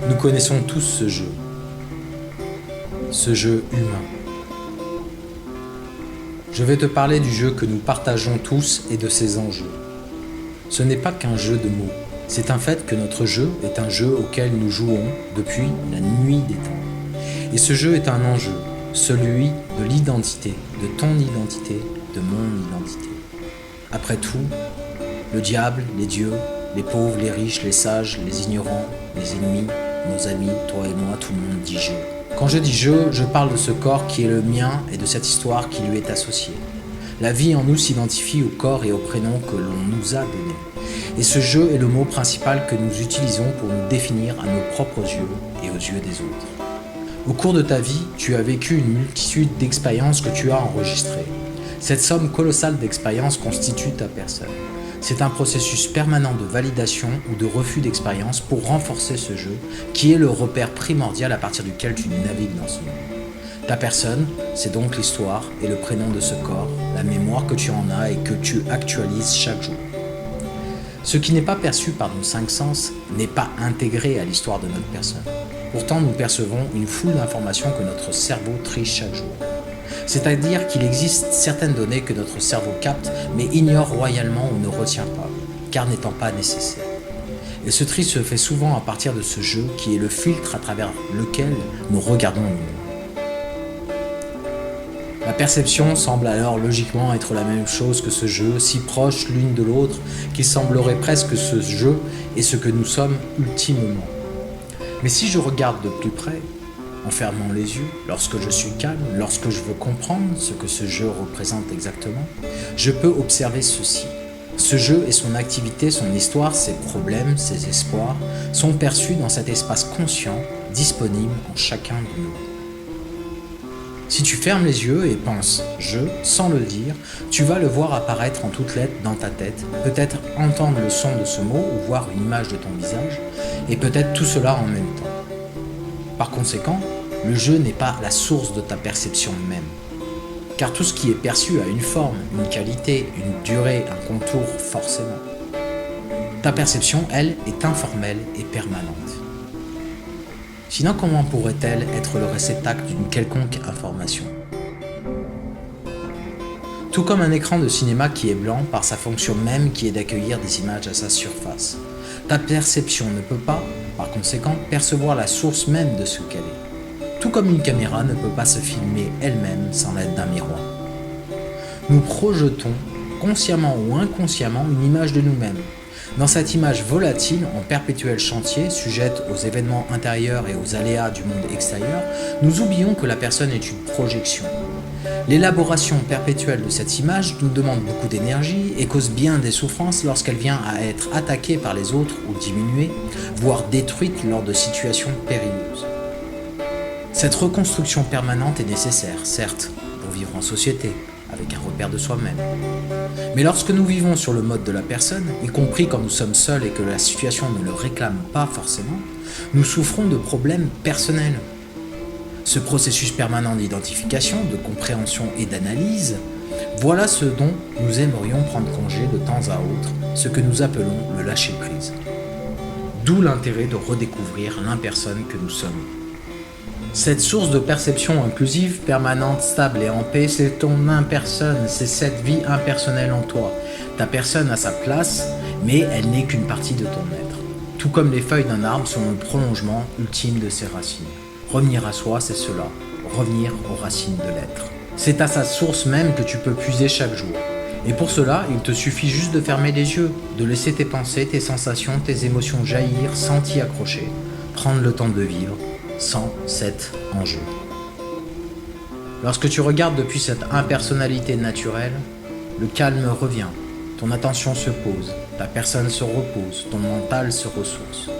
Nous connaissons tous ce jeu humain. Je vais te parler du jeu que nous partageons tous et de ses enjeux. Ce n'est pas qu'un jeu de mots, c'est un fait que notre jeu est un jeu auquel nous jouons depuis la nuit des temps. Et ce jeu est un enjeu, celui de l'identité, de ton identité, de mon identité. Après tout, le diable, les dieux, les pauvres, les riches, les sages, les ignorants, les ennemis, nos amis, toi et moi, tout le monde dit jeu. Quand je dis jeu, je parle de ce corps qui est le mien et de cette histoire qui lui est associée. La vie en nous s'identifie au corps et au prénom que l'on nous a donné. Et ce jeu est le mot principal que nous utilisons pour nous définir à nos propres yeux et aux yeux des autres. Au cours de ta vie, tu as vécu une multitude d'expériences que tu as enregistrées. Cette somme colossale d'expériences constitue ta personne. C'est un processus permanent de validation ou de refus d'expérience pour renforcer ce jeu, qui est le repère primordial à partir duquel tu navigues dans ce monde. Ta personne, c'est donc l'histoire et le prénom de ce corps, la mémoire que tu en as et que tu actualises chaque jour. Ce qui n'est pas perçu par nos 5 sens n'est pas intégré à l'histoire de notre personne. Pourtant, nous percevons une foule d'informations que notre cerveau triche chaque jour. C'est-à-dire qu'il existe certaines données que notre cerveau capte, mais ignore royalement ou ne retient pas, car n'étant pas nécessaire. Et ce tri se fait souvent à partir de ce jeu qui est le filtre à travers lequel nous regardons le monde. La perception semble alors logiquement être la même chose que ce jeu, si proche l'une de l'autre qu'il semblerait presque que ce jeu est ce que nous sommes ultimement. Mais si je regarde de plus près, en fermant les yeux, lorsque je suis calme, lorsque je veux comprendre ce que ce jeu représente exactement, je peux observer ceci. Ce jeu et son activité, son histoire, ses problèmes, ses espoirs sont perçus dans cet espace conscient, disponible en chacun de nous. Si tu fermes les yeux et penses « je » sans le dire, tu vas le voir apparaître en toutes lettres dans ta tête, peut-être entendre le son de ce mot ou voir une image de ton visage, et peut-être tout cela en même temps. Par conséquent, le jeu n'est pas la source de ta perception même. Car tout ce qui est perçu a une forme, une qualité, une durée, un contour forcément. Ta perception, elle, est informelle et permanente. Sinon, comment pourrait-elle être le réceptacle d'une quelconque information ? Tout comme un écran de cinéma qui est blanc par sa fonction même qui est d'accueillir des images à sa surface. Ta perception ne peut pas, par conséquent, percevoir la source même de ce qu'elle est. Tout comme une caméra ne peut pas se filmer elle-même sans l'aide d'un miroir. Nous projetons, consciemment ou inconsciemment, une image de nous-mêmes. Dans cette image volatile, en perpétuel chantier, sujette aux événements intérieurs et aux aléas du monde extérieur, nous oublions que la personne est une projection. L'élaboration perpétuelle de cette image nous demande beaucoup d'énergie et cause bien des souffrances lorsqu'elle vient à être attaquée par les autres ou diminuée, voire détruite lors de situations périlleuses. Cette reconstruction permanente est nécessaire, certes, pour vivre en société, avec un repère de soi-même. Mais lorsque nous vivons sur le mode de la personne, y compris quand nous sommes seuls et que la situation ne le réclame pas forcément, nous souffrons de problèmes personnels. Ce processus permanent d'identification, de compréhension et d'analyse, voilà ce dont nous aimerions prendre congé de temps à autre, ce que nous appelons le lâcher-prise. D'où l'intérêt de redécouvrir l'impersonne que nous sommes. Cette source de perception inclusive, permanente, stable et en paix, c'est ton impersonne, c'est cette vie impersonnelle en toi. Ta personne a sa place, mais elle n'est qu'une partie de ton être. Tout comme les feuilles d'un arbre sont le prolongement ultime de ses racines. Revenir à soi, c'est cela, revenir aux racines de l'être. C'est à sa source même que tu peux puiser chaque jour. Et pour cela, il te suffit juste de fermer les yeux, de laisser tes pensées, tes sensations, tes émotions jaillir sans t'y accrocher, prendre le temps de vivre, sans cet enjeu. Lorsque tu regardes depuis cette impersonnalité naturelle, le calme revient, ton attention se pose, ta personne se repose, ton mental se ressource.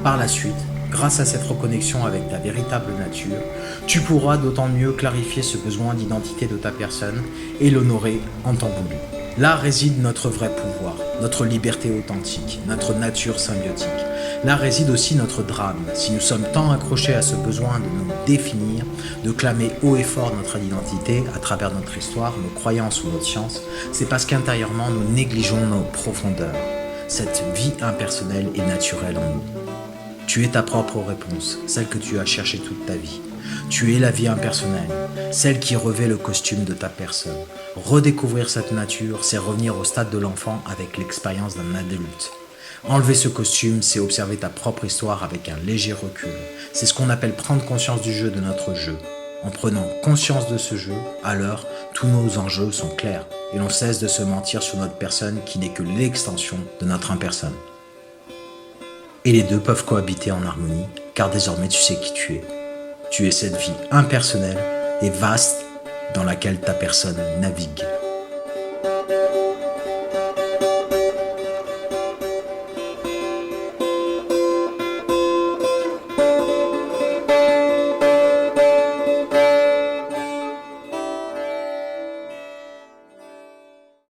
Par la suite, grâce à cette reconnexion avec ta véritable nature, tu pourras d'autant mieux clarifier ce besoin d'identité de ta personne et l'honorer en temps voulu. Là réside notre vrai pouvoir, notre liberté authentique, notre nature symbiotique. Là réside aussi notre drame, si nous sommes tant accrochés à ce besoin de nous définir, de clamer haut et fort notre identité à travers notre histoire, nos croyances ou notre science, c'est parce qu'intérieurement nous négligeons nos profondeurs, cette vie impersonnelle et naturelle en nous. Tu es ta propre réponse, celle que tu as cherchée toute ta vie. Tu es la vie impersonnelle, celle qui revêt le costume de ta personne. Redécouvrir cette nature, c'est revenir au stade de l'enfant avec l'expérience d'un adulte. Enlever ce costume, c'est observer ta propre histoire avec un léger recul. C'est ce qu'on appelle prendre conscience du jeu de notre jeu. En prenant conscience de ce jeu, alors tous nos enjeux sont clairs et l'on cesse de se mentir sur notre personne qui n'est que l'extension de notre impersonne. Et les deux peuvent cohabiter en harmonie, car désormais tu sais qui tu es. Tu es cette vie impersonnelle et vaste dans laquelle ta personne navigue.